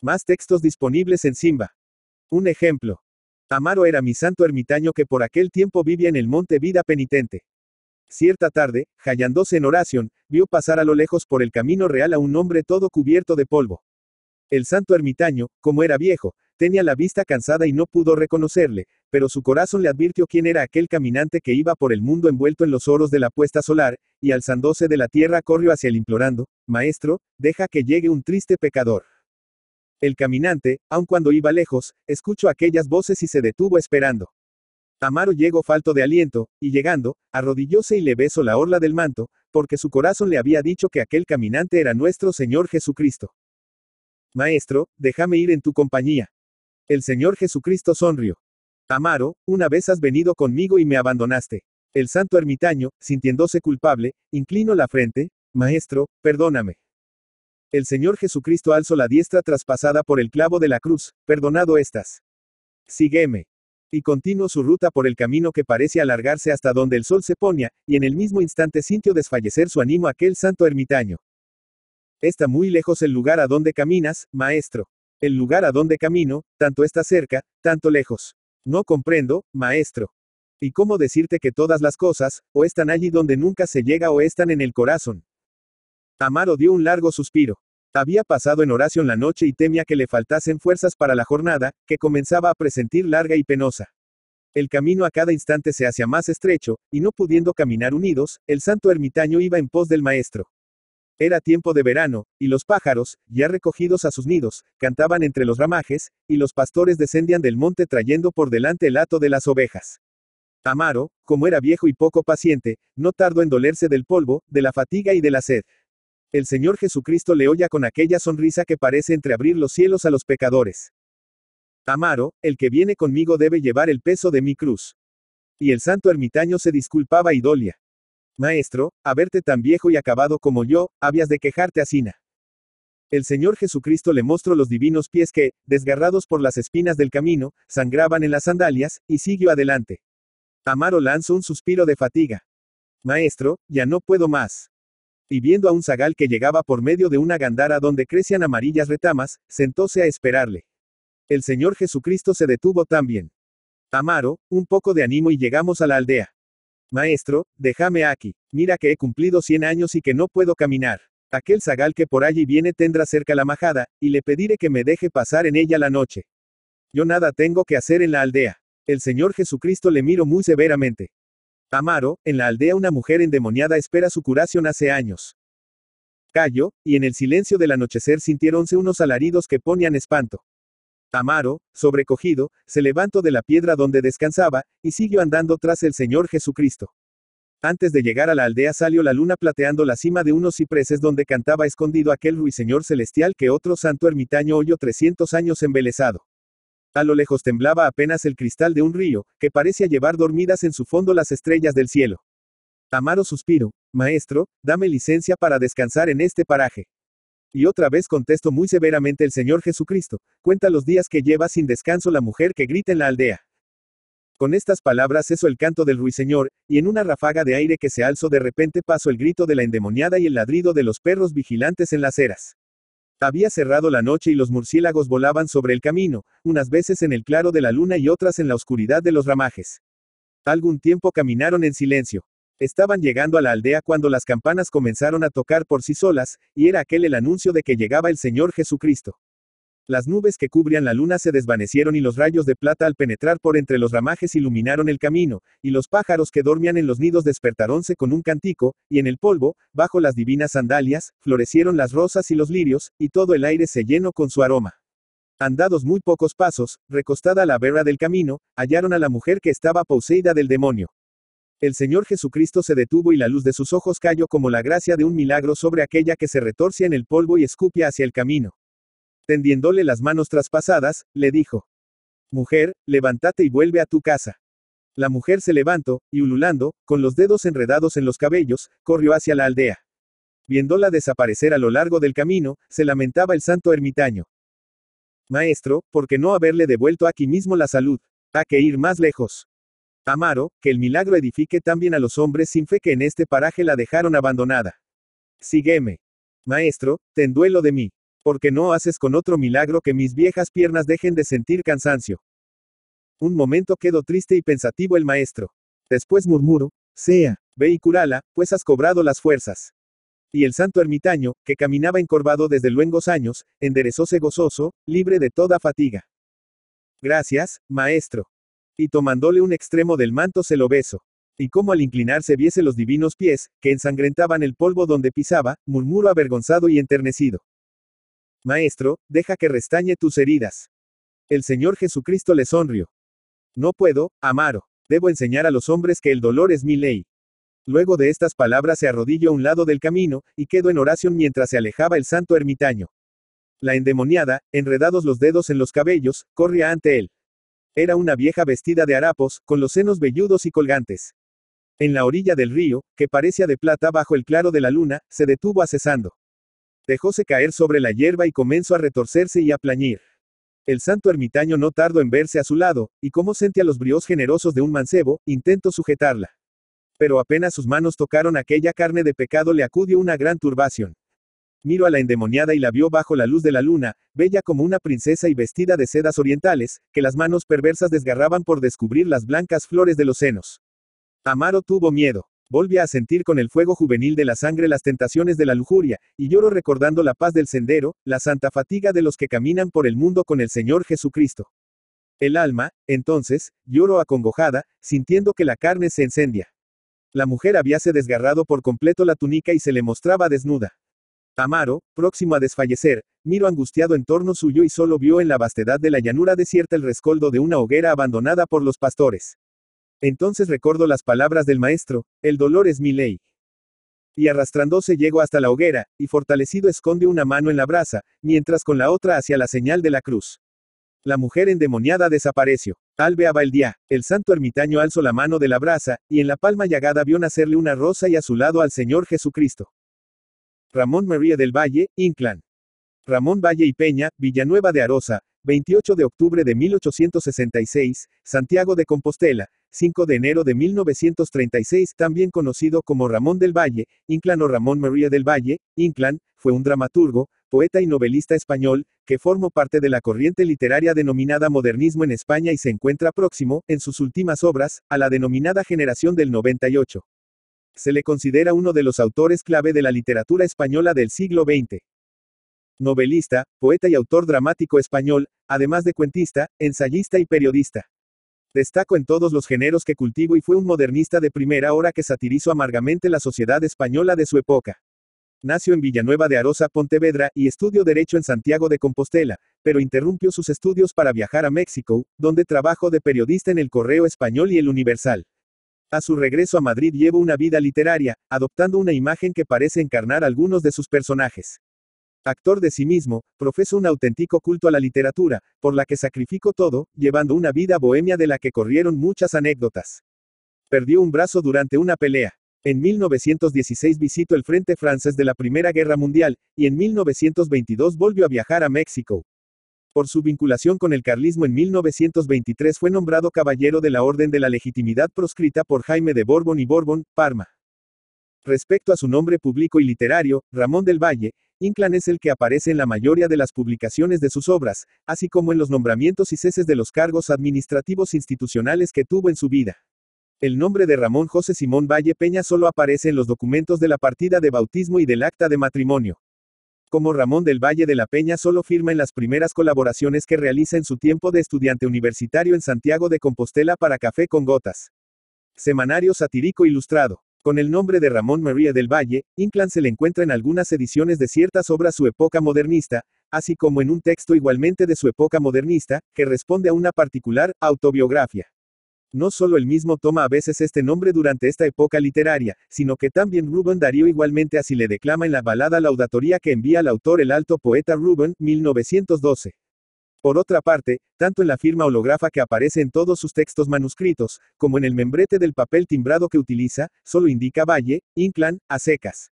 Más textos disponibles en Simba. Un ejemplo. Amaro era mi santo ermitaño que por aquel tiempo vivía en el monte Vida Penitente. Cierta tarde, hallándose en oración, vio pasar a lo lejos por el camino real a un hombre todo cubierto de polvo. El santo ermitaño, como era viejo, tenía la vista cansada y no pudo reconocerle, pero su corazón le advirtió quién era aquel caminante que iba por el mundo envuelto en los oros de la puesta solar, y alzándose de la tierra corrió hacia él implorando: Maestro, deja que llegue un triste pecador. El caminante, aun cuando iba lejos, escuchó aquellas voces y se detuvo esperando. Amaro llegó falto de aliento, y llegando, arrodillóse y le besó la orla del manto, porque su corazón le había dicho que aquel caminante era nuestro Señor Jesucristo. Maestro, déjame ir en tu compañía. El Señor Jesucristo sonrió. Amaro, una vez has venido conmigo y me abandonaste. El santo ermitaño, sintiéndose culpable, inclinó la frente: Maestro, perdóname. El Señor Jesucristo alzó la diestra traspasada por el clavo de la cruz: Perdonado estás. Sígueme. Y continuó su ruta por el camino que parece alargarse hasta donde el sol se ponía, y en el mismo instante sintió desfallecer su ánimo aquel santo ermitaño. Está muy lejos el lugar a donde caminas, maestro. El lugar a donde camino, tanto está cerca, tanto lejos. No comprendo, maestro. ¿Y cómo decirte que todas las cosas, o están allí donde nunca se llega o están en el corazón? Amaro dio un largo suspiro. Había pasado en oración la noche y temía que le faltasen fuerzas para la jornada, que comenzaba a presentir larga y penosa. El camino a cada instante se hacía más estrecho, y no pudiendo caminar unidos, el santo ermitaño iba en pos del maestro. Era tiempo de verano, y los pájaros, ya recogidos a sus nidos, cantaban entre los ramajes, y los pastores descendían del monte trayendo por delante el hato de las ovejas. Amaro, como era viejo y poco paciente, no tardó en dolerse del polvo, de la fatiga y de la sed. El Señor Jesucristo le oía con aquella sonrisa que parece entreabrir los cielos a los pecadores. Amaro, el que viene conmigo debe llevar el peso de mi cruz. Y el santo ermitaño se disculpaba y dolía. Maestro, a verte tan viejo y acabado como yo, habías de quejarte asina. El Señor Jesucristo le mostró los divinos pies que, desgarrados por las espinas del camino, sangraban en las sandalias, y siguió adelante. Amaro lanzó un suspiro de fatiga. Maestro, ya no puedo más. Y viendo a un zagal que llegaba por medio de una gandara donde crecían amarillas retamas, sentóse a esperarle. El Señor Jesucristo se detuvo también. Amaro, un poco de ánimo y llegamos a la aldea. Maestro, déjame aquí. Mira que he cumplido 100 años y que no puedo caminar. Aquel zagal que por allí viene tendrá cerca la majada, y le pediré que me deje pasar en ella la noche. Yo nada tengo que hacer en la aldea. El Señor Jesucristo le miró muy severamente. Amaro, en la aldea una mujer endemoniada espera su curación hace años. Calló, y en el silencio del anochecer sintiéronse unos alaridos que ponían espanto. Amaro, sobrecogido, se levantó de la piedra donde descansaba, y siguió andando tras el Señor Jesucristo. Antes de llegar a la aldea salió la luna plateando la cima de unos cipreses donde cantaba escondido aquel ruiseñor celestial que otro santo ermitaño oyó 300 años embelesado. A lo lejos temblaba apenas el cristal de un río, que parecía llevar dormidas en su fondo las estrellas del cielo. Amaro suspiró: Maestro, dame licencia para descansar en este paraje. Y otra vez contestó muy severamente el Señor Jesucristo: Cuenta los días que lleva sin descanso la mujer que grita en la aldea. Con estas palabras cesó el canto del ruiseñor, y en una ráfaga de aire que se alzó de repente pasó el grito de la endemoniada y el ladrido de los perros vigilantes en las eras. Había cerrado la noche y los murciélagos volaban sobre el camino, unas veces en el claro de la luna y otras en la oscuridad de los ramajes. Algún tiempo caminaron en silencio. Estaban llegando a la aldea cuando las campanas comenzaron a tocar por sí solas, y era aquel el anuncio de que llegaba el Señor Jesucristo. Las nubes que cubrían la luna se desvanecieron y los rayos de plata al penetrar por entre los ramajes iluminaron el camino, y los pájaros que dormían en los nidos despertaronse con un cántico, y en el polvo, bajo las divinas sandalias, florecieron las rosas y los lirios, y todo el aire se llenó con su aroma. Andados muy pocos pasos, recostada a la vera del camino, hallaron a la mujer que estaba poseída del demonio. El Señor Jesucristo se detuvo y la luz de sus ojos cayó como la gracia de un milagro sobre aquella que se retorcía en el polvo y escupía hacia el camino. Tendiéndole las manos traspasadas, le dijo: Mujer, levántate y vuelve a tu casa. La mujer se levantó, y ululando, con los dedos enredados en los cabellos, corrió hacia la aldea. Viéndola desaparecer a lo largo del camino, se lamentaba el santo ermitaño. Maestro, ¿por qué no haberle devuelto aquí mismo la salud? Ha que ir más lejos. Amaro, que el milagro edifique también a los hombres sin fe que en este paraje la dejaron abandonada. Sígueme. Maestro, ten duelo de mí. ¿Por qué no haces con otro milagro que mis viejas piernas dejen de sentir cansancio? Un momento quedó triste y pensativo el maestro. Después murmuró, sea, ve y curala, pues has cobrado las fuerzas. Y el santo ermitaño, que caminaba encorvado desde luengos años, enderezóse gozoso, libre de toda fatiga. Gracias, maestro. Y tomándole un extremo del manto se lo besó. Y como al inclinarse viese los divinos pies, que ensangrentaban el polvo donde pisaba, murmuró avergonzado y enternecido. Maestro, deja que restañe tus heridas. El Señor Jesucristo le sonrió. No puedo, Amaro. Debo enseñar a los hombres que el dolor es mi ley. Luego de estas palabras se arrodilló a un lado del camino, y quedó en oración mientras se alejaba el santo ermitaño. La endemoniada, enredados los dedos en los cabellos, corría ante él. Era una vieja vestida de harapos, con los senos velludos y colgantes. En la orilla del río, que parecía de plata bajo el claro de la luna, se detuvo acesando. Dejóse caer sobre la hierba y comenzó a retorcerse y a plañir. El santo ermitaño no tardó en verse a su lado, y como sentía los bríos generosos de un mancebo, intentó sujetarla. Pero apenas sus manos tocaron aquella carne de pecado le acudió una gran turbación. Miró a la endemoniada y la vio bajo la luz de la luna, bella como una princesa y vestida de sedas orientales, que las manos perversas desgarraban por descubrir las blancas flores de los senos. Amaro tuvo miedo. Volvía a sentir con el fuego juvenil de la sangre las tentaciones de la lujuria, y lloró recordando la paz del sendero, la santa fatiga de los que caminan por el mundo con el Señor Jesucristo. El alma, entonces, lloró acongojada, sintiendo que la carne se incendia. La mujer habíase desgarrado por completo la túnica y se le mostraba desnuda. Amaro, próximo a desfallecer, miró angustiado en torno suyo y solo vio en la vastedad de la llanura desierta el rescoldo de una hoguera abandonada por los pastores. Entonces recordó las palabras del maestro, el dolor es mi ley. Y arrastrándose llegó hasta la hoguera, y fortalecido esconde una mano en la brasa, mientras con la otra hacia la señal de la cruz. La mujer endemoniada desapareció. Albeaba el día, el santo ermitaño alzó la mano de la brasa, y en la palma llagada vio nacerle una rosa y a su lado al Señor Jesucristo. Ramón María del Valle, Inclán. Ramón Valle y Peña, Villanueva de Arosa, 28 de octubre de 1866, Santiago de Compostela, 5 de enero de 1936, también conocido como Ramón del Valle, Inclán o Ramón María del Valle, Inclán, fue un dramaturgo, poeta y novelista español, que formó parte de la corriente literaria denominada modernismo en España y se encuentra próximo, en sus últimas obras, a la denominada generación del 98. Se le considera uno de los autores clave de la literatura española del siglo XX. Novelista, poeta y autor dramático español, además de cuentista, ensayista y periodista. Destacó en todos los géneros que cultivó y fue un modernista de primera hora que satirizó amargamente la sociedad española de su época. Nació en Villanueva de Arosa, Pontevedra, y estudió Derecho en Santiago de Compostela, pero interrumpió sus estudios para viajar a México, donde trabajó de periodista en El Correo Español y El Universal. A su regreso a Madrid llevó una vida literaria, adoptando una imagen que parece encarnar algunos de sus personajes. Actor de sí mismo, profesó un auténtico culto a la literatura, por la que sacrificó todo, llevando una vida bohemia de la que corrieron muchas anécdotas. Perdió un brazo durante una pelea. En 1916 visitó el frente francés de la Primera Guerra Mundial, y en 1922 volvió a viajar a México. Por su vinculación con el carlismo en 1923 fue nombrado Caballero de la Orden de la Legitimidad proscrita por Jaime de Borbón y Borbón, Parma. Respecto a su nombre público y literario, Ramón del Valle, Inclán es el que aparece en la mayoría de las publicaciones de sus obras, así como en los nombramientos y ceses de los cargos administrativos institucionales que tuvo en su vida. El nombre de Ramón José Simón Valle Peña solo aparece en los documentos de la partida de bautismo y del acta de matrimonio. Como Ramón del Valle de la Peña solo firma en las primeras colaboraciones que realiza en su tiempo de estudiante universitario en Santiago de Compostela para Café con Gotas. Semanario satírico ilustrado. Con el nombre de Ramón María del Valle, Inclán se le encuentra en algunas ediciones de ciertas obras su época modernista, así como en un texto igualmente de su época modernista, que responde a una particular autobiografía. No solo él mismo toma a veces este nombre durante esta época literaria, sino que también Rubén Darío igualmente así le declama en la balada laudatoria que envía al autor el alto poeta Rubén, 1912. Por otra parte, tanto en la firma hológrafa que aparece en todos sus textos manuscritos, como en el membrete del papel timbrado que utiliza, solo indica Valle, Inclán, a secas.